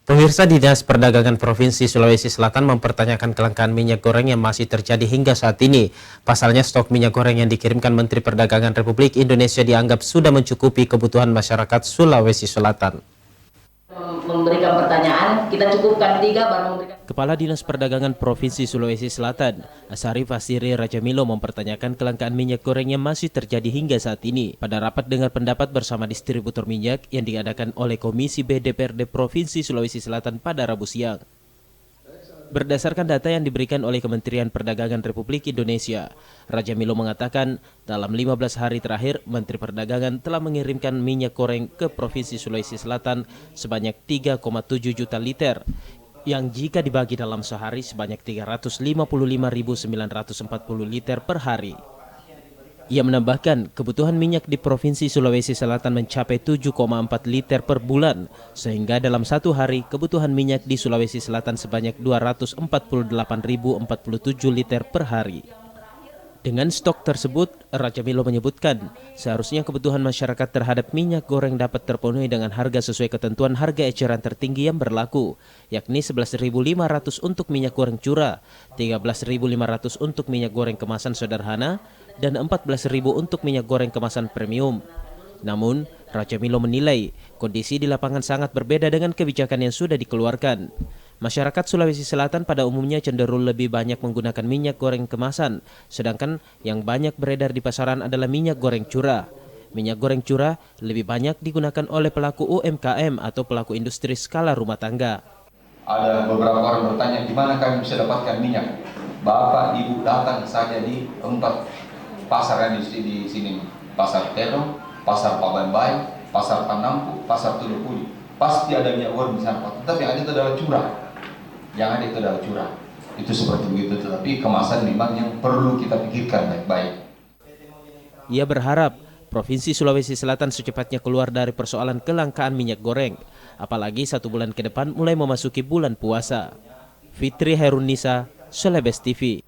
Pemirsa, Dinas Perdagangan Provinsi Sulawesi Selatan mempertanyakan kelangkaan minyak goreng yang masih terjadi hingga saat ini. Pasalnya, stok minyak goreng yang dikirimkan Menteri Perdagangan Republik Indonesia dianggap sudah mencukupi kebutuhan masyarakat Sulawesi Selatan. Memberikan pertanyaan, kita cukupkan 3 baru memberikan. Kepala Dinas Perdagangan Provinsi Sulawesi Selatan, Asari Fasiri Rajamilo mempertanyakan kelangkaan minyak goreng yang masih terjadi hingga saat ini. Pada rapat dengar pendapat bersama distributor minyak yang diadakan oleh Komisi B DPRD Provinsi Sulawesi Selatan pada Rabu siang. Berdasarkan data yang diberikan oleh Kementerian Perdagangan Republik Indonesia, Rajamilo mengatakan dalam 15 hari terakhir, Menteri Perdagangan telah mengirimkan minyak goreng ke Provinsi Sulawesi Selatan sebanyak 3,7 juta liter, yang jika dibagi dalam sehari sebanyak 355.940 liter per hari. Ia menambahkan kebutuhan minyak di Provinsi Sulawesi Selatan mencapai 7,4 liter per bulan, sehingga dalam satu hari kebutuhan minyak di Sulawesi Selatan sebanyak 248.047 liter per hari. Dengan stok tersebut, Rajamilo menyebutkan seharusnya kebutuhan masyarakat terhadap minyak goreng dapat terpenuhi dengan harga sesuai ketentuan harga eceran tertinggi yang berlaku, yakni 11.500 untuk minyak goreng curah, 13.500 untuk minyak goreng kemasan sederhana, dan 14.000 untuk minyak goreng kemasan premium. Namun, Rajamilo menilai kondisi di lapangan sangat berbeda dengan kebijakan yang sudah dikeluarkan. Masyarakat Sulawesi Selatan pada umumnya cenderung lebih banyak menggunakan minyak goreng kemasan, sedangkan yang banyak beredar di pasaran adalah minyak goreng curah. Minyak goreng curah lebih banyak digunakan oleh pelaku UMKM atau pelaku industri skala rumah tangga. Ada beberapa orang bertanya, di mana kami bisa dapatkan minyak? Bapak, Ibu datang saja di tempat pasar yang di sini, Pasar Terong, Pasar Pabanbai, Pasar Panampu, Pasar Tulupuli. Pasti ada minyak goreng di sana, tetapi yang ada itu adalah curah. Yang ada itu adalah curah. Itu seperti begitu, tetapi kemasan memang yang perlu kita pikirkan baik-baik. Ia berharap Provinsi Sulawesi Selatan secepatnya keluar dari persoalan kelangkaan minyak goreng, apalagi 1 bulan ke depan mulai memasuki bulan puasa. Fitri Herunisa, Celebes TV.